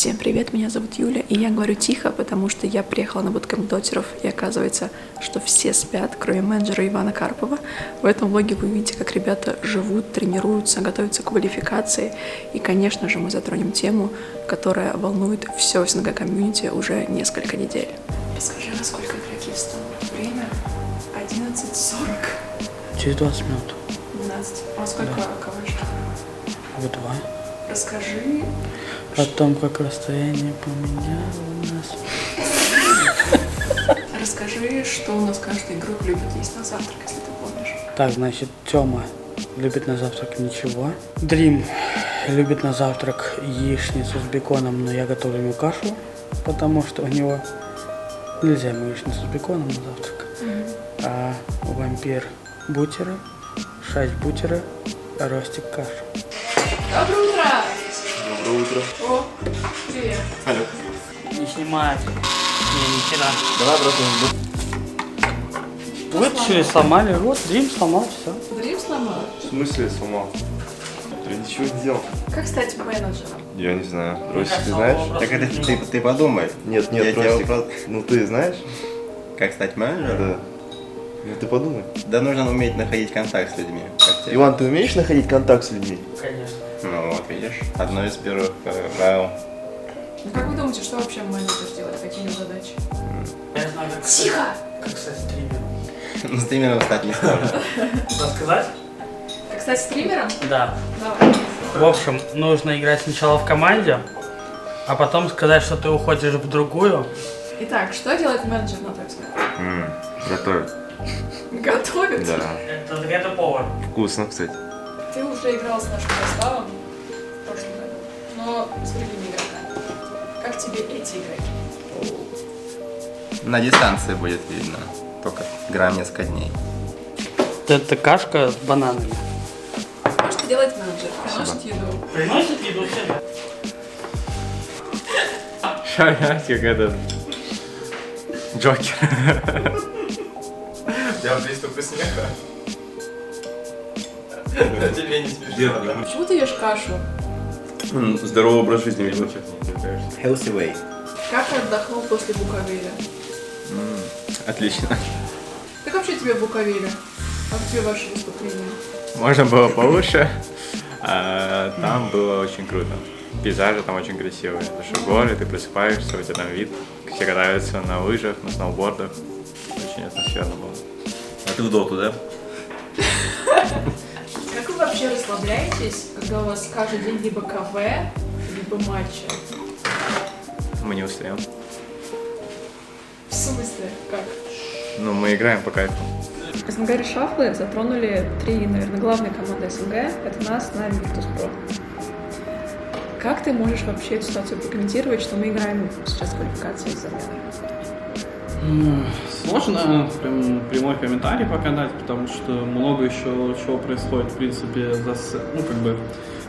Всем привет, меня зовут Юля, и я говорю тихо, потому что я приехала на буткэмп дотеров, и оказывается, что все спят, кроме менеджера Ивана Карпова. В этом влоге вы увидите, как ребята живут, тренируются, готовятся к квалификации, и, конечно же, мы затронем тему, которая волнует все СНГ-комьюнити уже несколько недель. Скажи, на сколько игроки встал? Время 11:40. Через 20 минут. 12. А сколько КВшек? В 2. Расскажи. О том, как расстояние поменялось. Расскажи, что у нас каждый игрок любит есть на завтрак, если ты помнишь. Так, значит, Тёма любит на завтрак ничего. Дрим любит на завтрак яичницу с беконом, но я готовлю ему кашу, потому что у него нельзя ему яичницу с беконом на завтрак. А вампир бутеры, шасть бутеры, а Ростик кашу. Доброе утро! Доброе утро. О, привет. Алло. Не снимай. Не, ни хера. Давай просто... Вытащили, сломали. Вот, Дрим сломал, все. Дрим сломал? В смысле сломал? Я ничего не делал. Как стать менеджером? Я не знаю. Ростик, ты знаешь? Так это ты подумай. Нет, Я тебя Ростик. вопрос- Ну ты знаешь? Как стать менеджером? Да. Ну ты подумай. Да нужно уметь находить контакт с людьми. Как тебе? Иван, ты умеешь находить контакт с людьми? Конечно. Ну вот, видишь, одно из первых правил. Ну как вы думаете, что вообще менеджер делает? Какие у него задачи? Я знаю, как... Тихо! Как стать стримером. Ну, стримером стать не сложно. Рассказать? Как стать стримером? Да. Давай. В общем, нужно играть сначала в команде, а потом сказать, что ты уходишь в другую. Итак, что делает менеджер, на твой взгляд? Готовит. Готовит? Да. Это повар. Вкусно, кстати. Ты уже играл с нашим Ярославом в прошлом году, но с другими игроками. Как тебе эти игроки? На дистанции будет видно. Только играем несколько дней. Это кашка с бананами. А что делает менеджер? Приносит еду. Приносит еду всем? Шарять, как этот... Джокер. Я приступы смеха. Тебе не смешно. Почему ты ешь кашу? Здоровый образ жизни, видимо. Healthy way. Как ты отдохнул после Буковеля? Отлично. Как вообще тебе Буковеля? Как тебе ваши выступления? Можно было получше. Там было очень круто. Пейзажи там очень красивые. Потому что горы, ты просыпаешься, у тебя там вид. Все катаются на лыжах, на сноубордах. Очень атмосферно было. А ты в доту, да? Как вы вообще расслабляетесь, когда у вас каждый день либо КВ, либо матчи? Мы не устаем. В смысле? Как? Ну, мы играем по кайфу. СНГ Решафлы затронули три, наверное, главные команды СНГ. Это нас, Нави, Virtus.pro. Как ты можешь вообще эту ситуацию прокомментировать, что мы играем сейчас в квалификации с заменой? Сложно прям прямой комментарий пока дать, потому что много еще чего происходит, в принципе,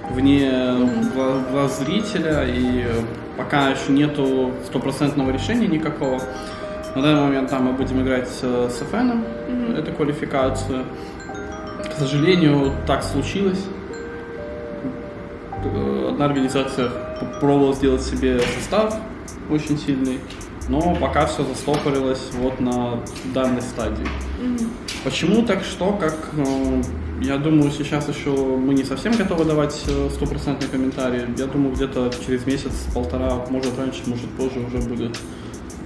вне глаз зрителя, и пока еще нету стопроцентного решения никакого. На данный момент там мы будем играть с ФНом, эту квалификацию. К сожалению, так случилось. Одна организация попробовала сделать себе состав очень сильный, но пока все застопорилось вот на данной стадии. Почему так, что, как? Я думаю, сейчас еще мы не совсем готовы давать стопроцентный комментарий. Я думаю, где-то через месяц-полтора, может раньше, может позже уже будет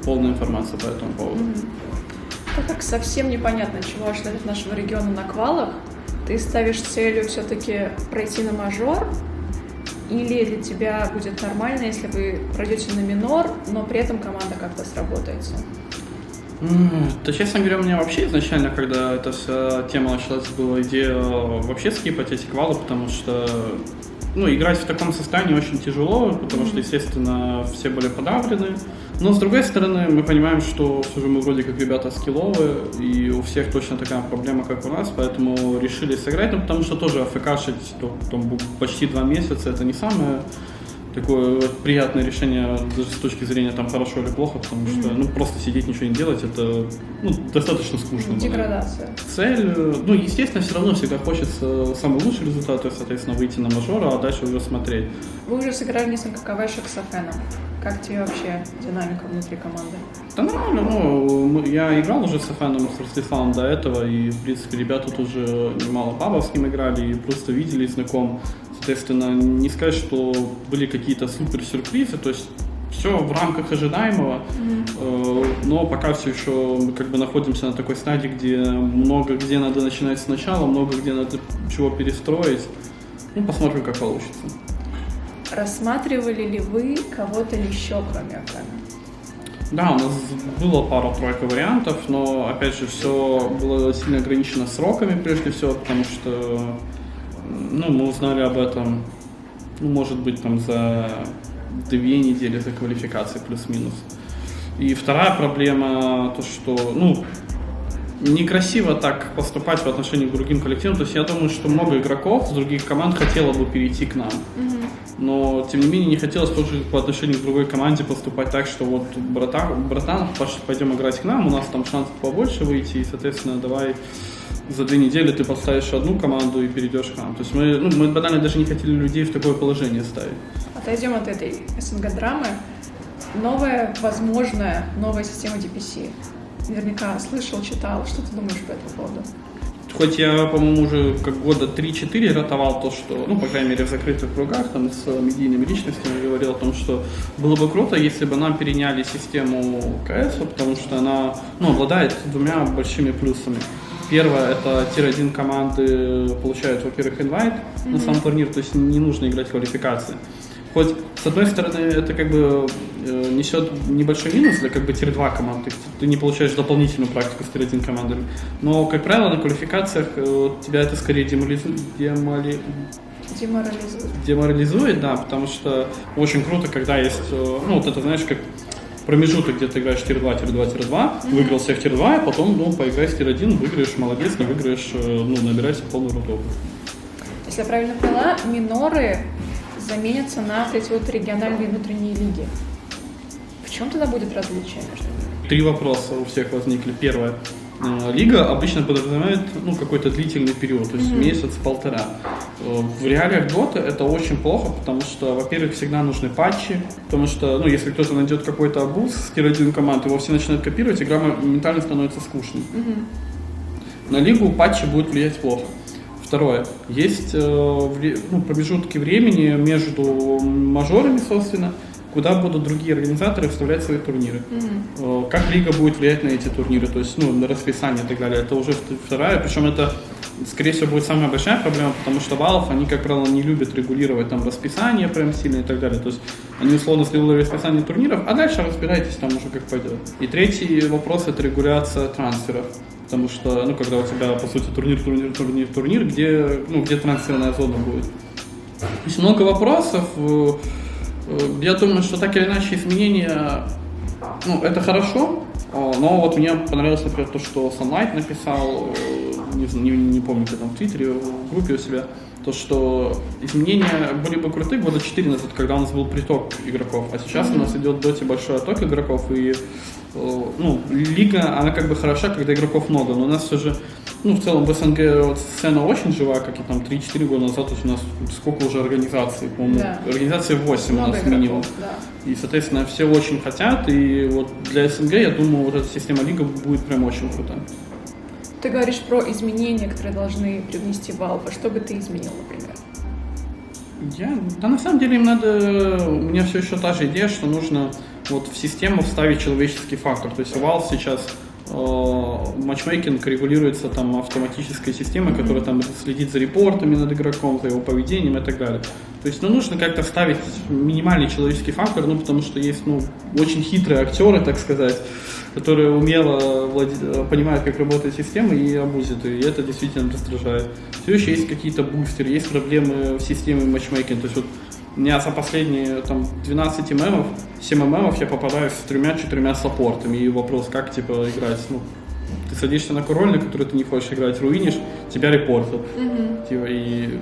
полная информация по этому поводу. Так как совсем непонятно, чего ожидать нашего региона на квалах, ты ставишь целью все-таки пройти на мажор, или для тебя будет нормально, если вы пройдете на минор, но при этом команда как-то сработается? Да, честно говоря, у меня вообще изначально, когда эта вся тема началась, была идея вообще скипать эти квалы, потому что играть в таком состоянии очень тяжело, потому что, естественно, все были подавлены. Но, с другой стороны, мы понимаем, что все же мы вроде как ребята скилловые, и у всех точно такая проблема, как у нас, поэтому решили сыграть, потому что тоже АФКшить почти 2 месяца, это не самое такое приятное решение даже с точки зрения там хорошо или плохо, потому что ну, просто сидеть, ничего не делать, это ну, достаточно скучно. Деградация. Цель, ну, естественно, все равно всегда хочется самый лучший результат, то есть, соответственно, выйти на мажора, а дальше уже смотреть. Вы уже сыграли несколько КВшек с Афеном. Как тебе вообще динамика внутри команды? Да нормально, ну, я играл уже с Афеном, с Ростиславом до этого, и, в принципе, ребята тут уже немало пабов с ним играли, и просто видели, знаком. Соответственно, не сказать, что были какие-то супер-сюрпризы, то есть все в рамках ожидаемого, но пока все еще мы как бы находимся на такой стадии, где много где надо начинать сначала, много где надо чего перестроить. Ну, посмотрим, как получится. Рассматривали ли вы кого-то еще, кроме Афена? Да, у нас было пара-тройка вариантов, но, опять же, все было сильно ограничено сроками, прежде всего, потому что ну, мы узнали об этом, ну, может быть, там за 2 недели за квалификацией плюс-минус. И вторая проблема, то что, ну, некрасиво так поступать в отношении к другим коллективам. То есть я думаю, что много игроков с других команд хотело бы перейти к нам. Но, тем не менее, не хотелось тоже по отношению к другой команде поступать так, что вот братан, пойдем играть к нам, у нас там шансов побольше выйти, и, соответственно, давай за 2 недели ты подставишь одну команду и перейдешь к нам. То есть мы банально даже не хотели людей в такое положение ставить. Отойдем от этой СНГ-драмы. Возможная новая система DPC. Наверняка слышал, читал. Что ты думаешь по этому поводу? Хоть я, по-моему, уже как года 3-4 ротовал то, что, ну, по крайней мере, в закрытых кругах, там, с медийными личностями говорил о том, что было бы круто, если бы нам переняли систему КС, потому что она, ну, обладает 2 большими плюсами. Первое, это тир-1 команды получают, во-первых, инвайт на сам турнир, то есть не нужно играть в квалификации. Хоть, с одной стороны, это как бы несет небольшой минус для как бы тир-2 команд, ты не получаешь дополнительную практику с тир-1 командами, но, как правило, на квалификациях тебя это скорее деморализует, да, потому что очень круто, когда есть, ну, вот это, знаешь, как промежуток, где ты играешь тир-2, тир-2, тир-2, выиграл всех тир-2, а потом, ну, поиграй с тир-1, выиграешь, молодец, не выиграешь, ну, набирайся полную руту. Если я правильно поняла, миноры заменятся на эти вот региональные внутренние лиги. В чем тогда будет различие между ними? 3 вопроса у всех возникли. Первое. Лига обычно подразумевает, ну, какой-то длительный период, то есть месяц-полтора. В реалиях Dota это очень плохо, потому что, во-первых, всегда нужны патчи, потому что, ну, если кто-то найдет какой-то абуз с тир-1 команд, его все начинают копировать, игра моментально становится скучной. На лигу патчи будут влиять плохо. Второе. Есть промежутки времени между мажорами, собственно, куда будут другие организаторы вставлять свои турниры. Как лига будет влиять на эти турниры, то есть, ну, на расписание и так далее. Это уже вторая, причем это, скорее всего, будет самая большая проблема, потому что Valve, они, как правило, не любят регулировать там расписание прям сильно и так далее. То есть они условно сделали расписание турниров, а дальше разбирайтесь там уже как пойдет. И третий вопрос — это регуляция трансферов. Потому что, ну, когда у тебя, по сути, турнир, где трансферная зона будет. То есть много вопросов. Я думаю, что так или иначе изменения, ну, это хорошо, но вот мне понравилось, например, то, что Sunlight написал, не помню, где там в Твиттере, в группе у себя, то, что изменения были бы крутые года 4 назад, когда у нас был приток игроков, а сейчас у нас идет в доте большой отток игроков, и, ну, лига, она как бы хороша, когда игроков много, но у нас все же, ну, в целом в СНГ вот сцена очень жива, как и там 3-4 года назад, у нас сколько уже организаций, по-моему, да. Организаций 8 много у нас минимум. Да. И, соответственно, все очень хотят, и вот для СНГ, я думаю, вот эта система лига будет прям очень крутая. Ты говоришь про изменения, которые должны привнести Valve. Что бы ты изменил, например? Да, на самом деле им надо, у меня все еще та же идея, что нужно вот в систему вставить человеческий фактор. То есть у Valve сейчас матчмейкинг регулируется там автоматической системой, которая там следит за репортами над игроком, за его поведением и так далее. То есть, ну, нужно как-то вставить минимальный человеческий фактор, ну, потому что есть, ну, очень хитрые актеры, так сказать, которые умело понимают, как работает система и абузят, и это действительно раздражает. Все еще есть какие-то бустеры, есть проблемы в системе матчмейкинга. То есть вот у меня за последние там 12 ММов, 7 ММов я попадаю с 3-4 саппортами, и вопрос, как типа играть, ну, ты садишься на король, на который ты не хочешь играть, руинишь, тебя репортят. Типа, и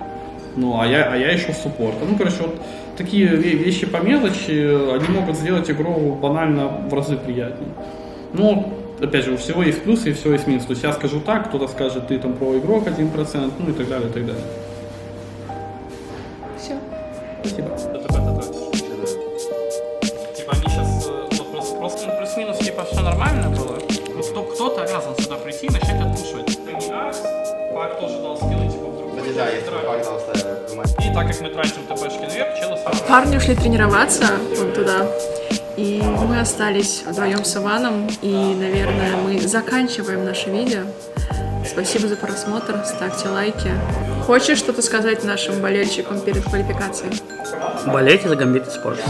Ну, а я еще суппорта. Ну, короче, вот такие вещи по мелочи, они могут сделать игру банально в разы приятнее. Но, опять же, у всего есть плюсы и всего есть минусы. То есть я скажу так, кто-то скажет, ты там про игрок 1%, ну и так далее, и так далее. Все. Спасибо. Типа они сейчас просто плюс-минус типа все нормально было. Вот кто-то обязан сюда прийти и начать отпушивать. Это не Арс, Пак тоже дал скиллы, типа вдруг. Да, если бы Пак дал И так как мы тратим ТПшки наверх, челы сразу. Парни ушли тренироваться вон туда, и мы остались вдвоем с Иваном, и, наверное, мы заканчиваем наше видео. Спасибо за просмотр, ставьте лайки. Хочешь что-то сказать нашим болельщикам перед квалификацией? Болейте за Gambit Sports.